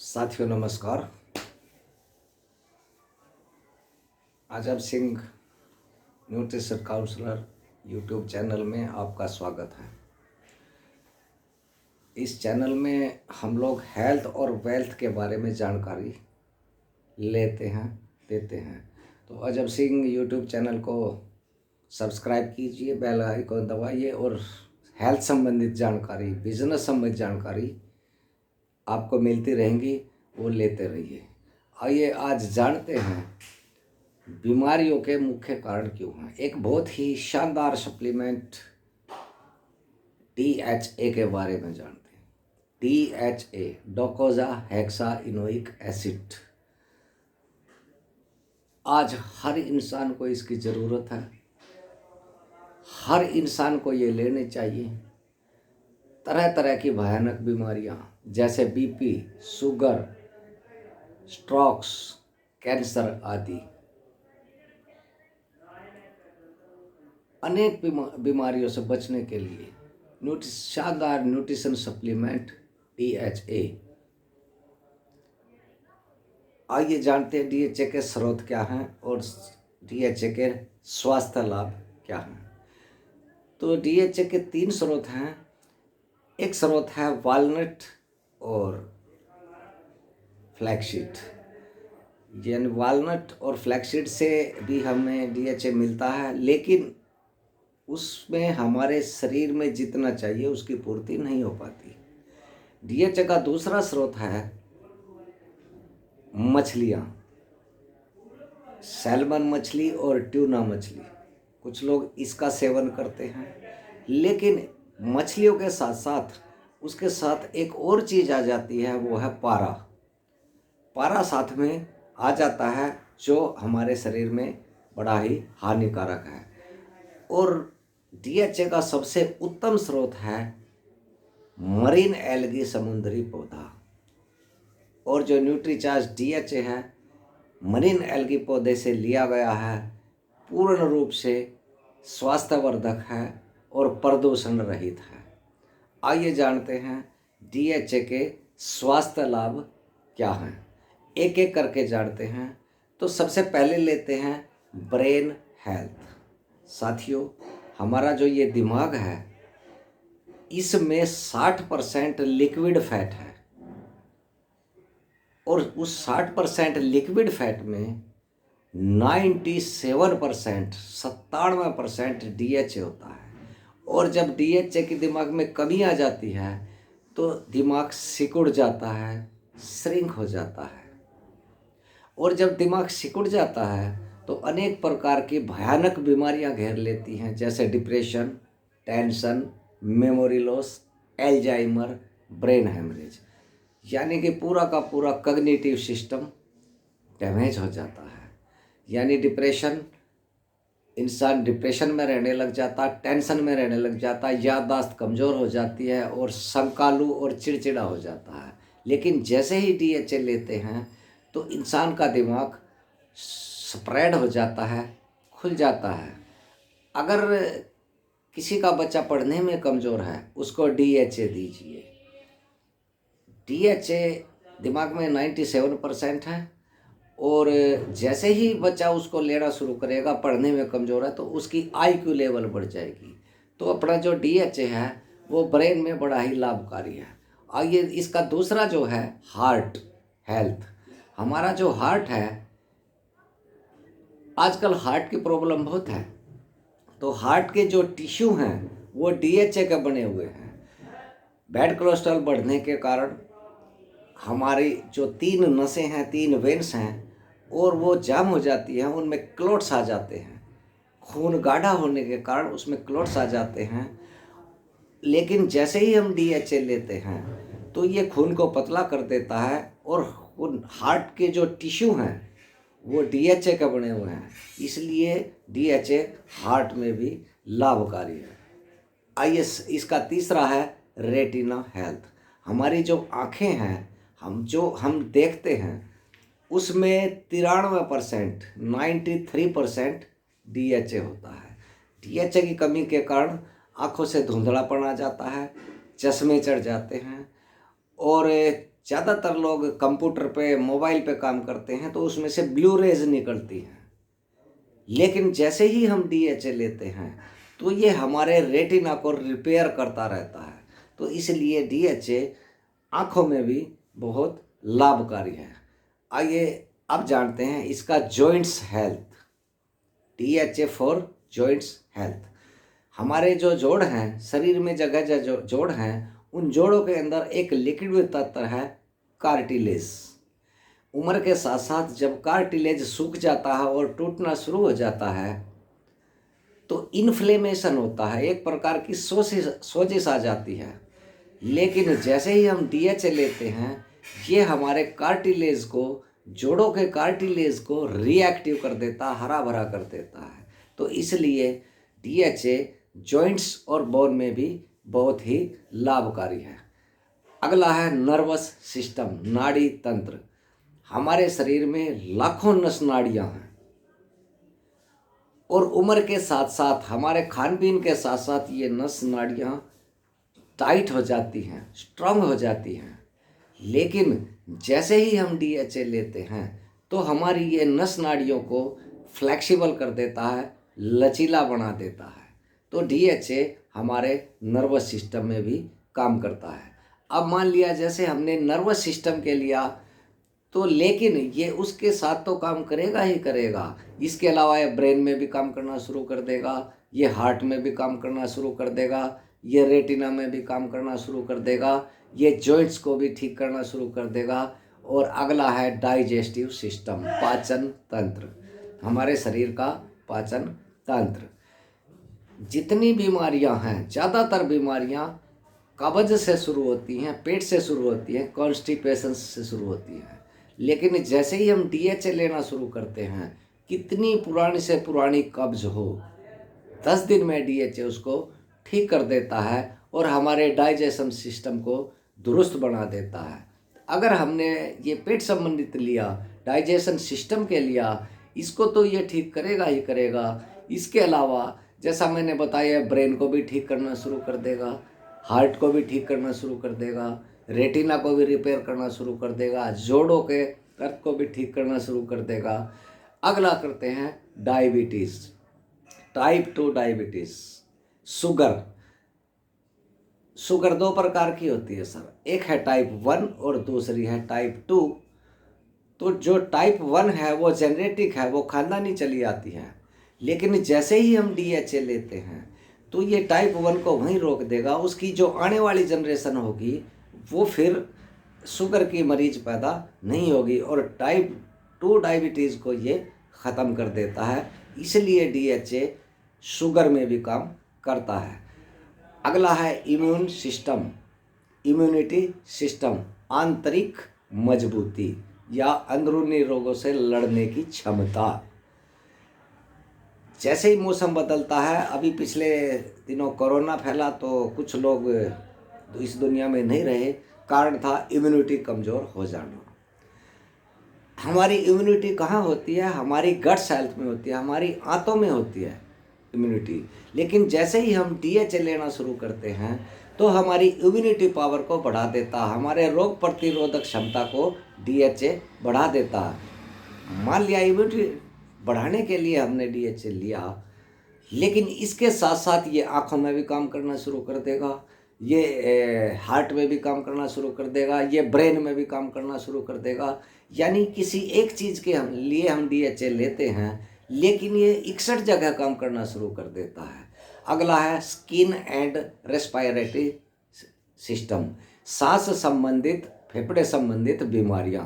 साथियों नमस्कार। Azam Singh nutrition counsellor YouTube channel में आपका स्वागत है। इस चैनल में हम लोग हेल्थ और वेल्थ के बारे में जानकारी लेते हैं, देते हैं। तो आजम सिंह यूट्यूब चैनल को सब्सक्राइब कीजिए, बेल आइकन दबाइए और हेल्थ संबंधित जानकारी, बिजनेस संबंधित जानकारी आपको मिलती रहेंगी, वो लेते रहिए। आइए आज जानते हैं बीमारियों के मुख्य कारण क्यों हैं। एक बहुत ही शानदार सप्लीमेंट DHA के बारे में जानते हैं। DHA docosahexaenoic acid. आज हर इंसान को इसकी ज़रूरत है, हर इंसान को ये लेने चाहिए। तरह तरह की भयानक बीमारियां जैसे BP, शुगर, स्ट्रोक्स, कैंसर आदि अनेक बीमारियों से बचने के लिए शानदार न्यूट्रिशन सप्लीमेंट DHA। आइए जानते हैं DHA के स्रोत क्या हैं और DHA के स्वास्थ्य लाभ क्या हैं। तो DHA के 3 स्रोत हैं। एक स्रोत है वालनट और फ्लैक्ससीड। यानी वालनट और फ्लैक्ससीड से भी हमें DHA मिलता है, लेकिन उसमें हमारे शरीर में जितना चाहिए उसकी पूर्ति नहीं हो पाती। DHA का दूसरा स्रोत है मछलियाँ, सैल्मन मछली और ट्यूना मछली। कुछ लोग इसका सेवन करते हैं, लेकिन मछलियों के साथ साथ उसके साथ एक और चीज़ आ जाती है, वो है पारा। पारा साथ में आ जाता है जो हमारे शरीर में बड़ा ही हानिकारक है। और DHA का सबसे उत्तम स्रोत है मरीन एल्गी, समुद्री पौधा। और जो न्यूट्रीचार्ज DHA है मरीन एल्गी पौधे से लिया गया है, पूर्ण रूप से स्वास्थ्यवर्धक है और प्रदूषण रहित है। आइए जानते हैं DHA के स्वास्थ्य लाभ क्या हैं, एक एक करके जानते हैं। तो सबसे पहले लेते हैं ब्रेन हेल्थ। साथियों, हमारा जो ये दिमाग है इसमें 60% लिक्विड फैट है और उस 60% लिक्विड फैट में 97% DHA होता है। और जब DHA की दिमाग में कमी आ जाती है तो दिमाग सिकुड़ जाता है, श्रिंक हो जाता है। और जब दिमाग सिकुड़ जाता है तो अनेक प्रकार की भयानक बीमारियां घेर लेती हैं, जैसे depression, tension, memory loss, Alzheimer, brain haemorrhage. यानी कि पूरा का पूरा कॉग्निटिव सिस्टम डैमेज हो जाता है। यानी डिप्रेशन, इंसान डिप्रेशन में रहने लग जाता, टेंशन में रहने लग जाता, याददाश्त कमज़ोर हो जाती है और संकालू और चिड़चिड़ा हो जाता है। लेकिन जैसे ही DHA लेते हैं तो इंसान का दिमाग स्प्रेड हो जाता है, खुल जाता है। अगर किसी का बच्चा पढ़ने में कमज़ोर है उसको DHA दीजिए। DHA दिमाग में 97% है और जैसे ही बच्चा उसको लेना शुरू करेगा, पढ़ने में कमज़ोर है तो उसकी IQ लेवल बढ़ जाएगी। तो अपना जो DHA है वो ब्रेन में बड़ा ही लाभकारी है। आइए इसका दूसरा जो है हार्ट हेल्थ। हमारा जो हार्ट है, आजकल हार्ट की प्रॉब्लम बहुत है, तो हार्ट के जो टिश्यू हैं वो DHA के बने हुए हैं। बैड कोलेस्ट्रॉल बढ़ने के कारण हमारी जो 3 नसें हैं, 3 वेन्स हैं, और वो जाम हो जाती हैं, उनमें क्लॉट्स आ जाते हैं। खून गाढ़ा होने के कारण उसमें क्लॉट्स आ जाते हैं। लेकिन जैसे ही हम DHA लेते हैं तो ये खून को पतला कर देता है और उन हार्ट के जो टिश्यू हैं वो DHA के बने हुए हैं, इसलिए DHA हार्ट में भी लाभकारी है। आइए इसका तीसरा है रेटिना हेल्थ। हमारी जो आँखें हैं, हम देखते हैं उसमें 93%, 93% DHA होता है। DHA की कमी के कारण आँखों से धुंधलापन आ जाता है, चश्मे चढ़ जाते हैं और ज़्यादातर लोग कंप्यूटर पे मोबाइल पे काम करते हैं तो उसमें से ब्लू रेज निकलती हैं, लेकिन जैसे ही हम DHA लेते हैं तो ये हमारे रेटिना को रिपेयर करता रहता है। तो इसलिए DHA आँखों में भी बहुत लाभकारी है। आइए अब जानते हैं इसका joints health. DHA for joints health. हमारे जो जोड़ हैं, शरीर में जगह जगह जो जोड़ हैं, उन जोड़ों के अंदर एक लिक्विड तत्व है कार्टिलेज। उम्र के साथ साथ जब कार्टिलेज सूख जाता है और टूटना शुरू हो जाता है तो इन्फ्लेमेशन होता है, एक प्रकार की सोजिश आ जाती है। लेकिन जैसे ही हम DHA लेते हैं ये हमारे कार्टिलेज को, जोड़ों के कार्टिलेज को रिएक्टिव कर देता, हरा भरा कर देता है। तो इसलिए DHA जॉइंट्स और बोन में भी बहुत ही लाभकारी है। अगला है नर्वस सिस्टम, नाड़ी तंत्र। हमारे शरीर में लाखों नस नाड़ियाँ हैं और उम्र के साथ साथ हमारे खान पीन के साथ साथ ये नस नाड़ियाँ टाइट हो जाती हैं, स्ट्रांग हो जाती हैं। लेकिन जैसे ही हम DHA लेते हैं तो हमारी ये नस नाड़ियों को फ्लेक्सिबल कर देता है, लचीला बना देता है। तो DHA हमारे नर्वस सिस्टम में भी काम करता है। अब मान लिया जैसे हमने नर्वस सिस्टम के लिया तो, लेकिन ये उसके साथ तो काम करेगा ही करेगा, इसके अलावा ये ब्रेन में भी काम करना शुरू कर देगा, ये हार्ट में भी काम करना शुरू कर देगा, ये रेटिना में भी काम करना शुरू कर देगा, ये जॉइंट्स को भी ठीक करना शुरू कर देगा। और अगला है डाइजेस्टिव सिस्टम, पाचन तंत्र, हमारे शरीर का पाचन तंत्र। जितनी बीमारियां हैं, ज़्यादातर बीमारियां कब्ज से शुरू होती हैं, पेट से शुरू होती हैं, कॉन्स्टिपेशन से शुरू होती हैं। लेकिन जैसे ही हम DHA लेना शुरू करते हैं, कितनी पुरानी से पुरानी कब्ज हो, 10 दिन में DHA उसको ठीक कर देता है और हमारे डाइजेशन सिस्टम को दुरुस्त बना देता है। अगर हमने ये पेट संबंधित लिया, डाइजेशन सिस्टम के लिया, इसको तो ये ठीक करेगा ही करेगा। इसके अलावा जैसा मैंने बताया, ब्रेन को भी ठीक करना शुरू कर देगा, हार्ट को भी ठीक करना शुरू कर देगा, रेटिना को भी रिपेयर करना शुरू कर देगा, जोड़ों के दर्द को भी ठीक करना शुरू कर देगा। अगला करते हैं डायबिटीज़, टाइप 2 डायबिटीज़। शुगर 2 प्रकार की होती है सर, एक है टाइप 1 और दूसरी है टाइप 2। तो जो टाइप 1 है वो जेनेटिक है, वो खानदानी चली आती है। लेकिन जैसे ही हम DHA लेते हैं तो ये टाइप 1 को वहीं रोक देगा। उसकी जो आने वाली जनरेशन होगी वो फिर शुगर की मरीज पैदा नहीं होगी और टाइप 2 डायबिटीज़ को ये ख़त्म कर देता है। इसलिए DHA शुगर में भी काम करता है। अगला है इम्यून सिस्टम, इम्यूनिटी सिस्टम, आंतरिक मजबूती या अंदरूनी रोगों से लड़ने की क्षमता। जैसे ही मौसम बदलता है, अभी पिछले दिनों कोरोना फैला तो कुछ लोग इस दुनिया में नहीं रहे, कारण था इम्यूनिटी कमज़ोर हो जाना। हमारी इम्यूनिटी कहाँ होती है? हमारी गट्स हेल्थ में होती है, हमारी आंतों में होती है इम्यूनिटी। लेकिन जैसे ही हम DHA लेना शुरू करते हैं तो हमारी इम्यूनिटी पावर को बढ़ा देता है, हमारे रोग प्रतिरोधक क्षमता को DHA बढ़ा देता है। मान लिया इम्यूनिटी बढ़ाने के लिए हमने DHA लिया, लेकिन इसके साथ साथ ये आँखों में भी काम करना शुरू कर देगा, ये हार्ट में भी काम करना शुरू कर देगा, ये ब्रेन में भी काम करना शुरू कर देगा। यानी किसी एक चीज़ के लिए हम DHA लेते हैं, लेकिन ये 61 जगह काम करना शुरू कर देता है। अगला है स्किन एंड रेस्पिरेटरी सिस्टम, सांस संबंधित, फेफड़े संबंधित बीमारियां।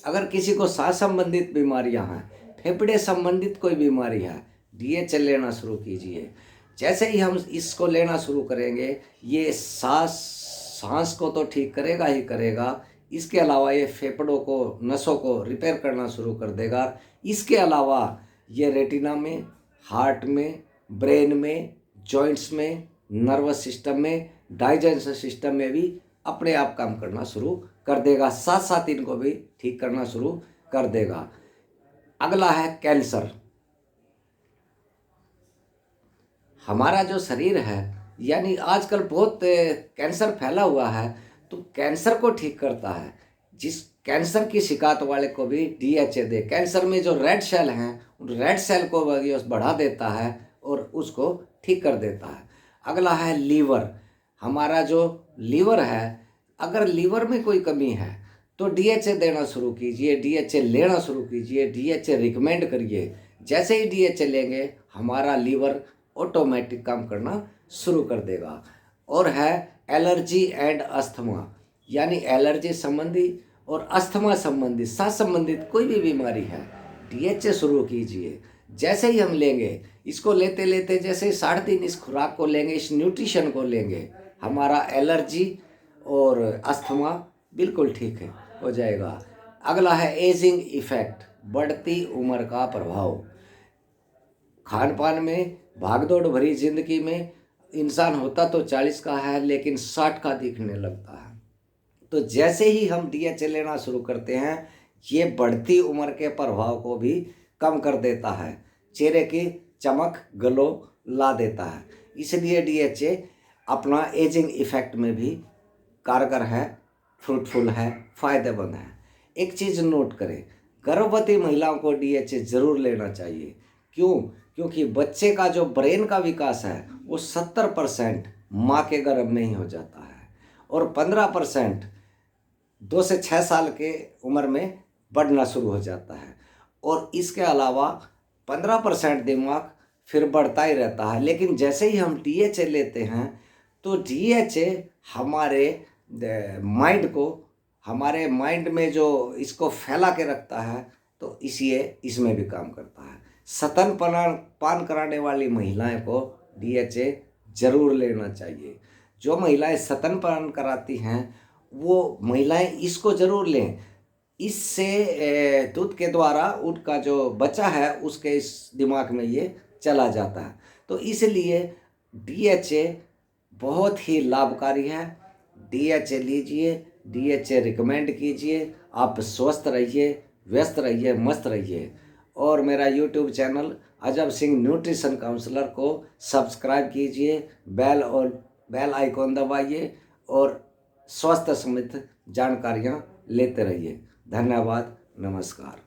अगर किसी को सांस संबंधित बीमारियां हैं, फेफड़े संबंधित कोई बीमारी है, DHA लेना शुरू कीजिए। जैसे ही हम इसको लेना शुरू करेंगे, ये सांस को तो ठीक करेगा ही करेगा, इसके अलावा ये फेफड़ों को, नसों को रिपेयर करना शुरू कर देगा। इसके अलावा ये रेटिना में, हार्ट में, ब्रेन में, जॉइंट्स में, नर्वस सिस्टम में, डाइजेशन सिस्टम में भी अपने आप काम करना शुरू कर देगा, साथ साथ इनको भी ठीक करना शुरू कर देगा। अगला है कैंसर। हमारा जो शरीर है, यानी आजकल बहुत कैंसर फैला हुआ है, तो कैंसर को ठीक करता है। जिस कैंसर की शिकायत वाले को भी DHA दे। कैंसर में जो रेड सेल हैं उन रेड सेल को ये बढ़ा देता है और उसको ठीक कर देता है। अगला है लीवर। हमारा जो लीवर है, अगर लीवर में कोई कमी है तो DHA देना शुरू कीजिए, DHA लेना शुरू कीजिए, DHA रिकमेंड करिए। जैसे ही DHA लेंगे हमारा लीवर ऑटोमेटिक काम करना शुरू कर देगा। और है एलर्जी एंड अस्थमा, यानी एलर्जी संबंधी और अस्थमा संबंधी, सांस संबंधित कोई भी बीमारी है, DHA शुरू कीजिए। जैसे ही हम लेंगे, इसको लेते लेते जैसे 60 दिन इस खुराक को लेंगे, इस न्यूट्रिशन को लेंगे, हमारा एलर्जी और अस्थमा बिल्कुल ठीक हो जाएगा। अगला है एजिंग इफेक्ट, बढ़ती उम्र का प्रभाव। खान पान में भागदौड़ भरी जिंदगी में इंसान होता तो 40 का है लेकिन 60 का दिखने लगता है। तो जैसे ही हम DHA लेना शुरू करते हैं, ये बढ़ती उम्र के प्रभाव को भी कम कर देता है, चेहरे की चमक ग्लो ला देता है। इसलिए DHA अपना एजिंग इफेक्ट में भी कारगर है, फ्रूटफुल है, फायदेमंद है। एक चीज़ नोट करें, गर्भवती महिलाओं को DHA ज़रूर लेना चाहिए। क्यों? क्योंकि बच्चे का जो ब्रेन का विकास है वो 70% माँ के गर्भ में ही हो जाता है और 15% 2 से 6 साल के उम्र में बढ़ना शुरू हो जाता है। और इसके अलावा 15% दिमाग फिर बढ़ता ही रहता है। लेकिन जैसे ही हम DHA लेते हैं तो DHA हमारे माइंड को, हमारे माइंड में जो इसको फैला के रखता है, तो इसलिए इसमें भी काम करता है। स्तन पान कराने वाली महिलाएं को DHA ज़रूर लेना चाहिए। जो महिलाएं स्तन पान कराती हैं वो महिलाएं इसको ज़रूर लें। इससे दूध के द्वारा उनका जो बच्चा है उसके इस दिमाग में ये चला जाता है। तो इसलिए DHA बहुत ही लाभकारी है। DHA लीजिए, DHA रिकमेंड कीजिए। आप स्वस्थ रहिए, व्यस्त रहिए, मस्त रहिए। और मेरा YouTube channel Ajab Singh nutrition counsellor को सब्सक्राइब कीजिए, बेल आइकॉन दबाइए और स्वास्थ्य संबंधित जानकारियाँ लेते रहिए। धन्यवाद, नमस्कार।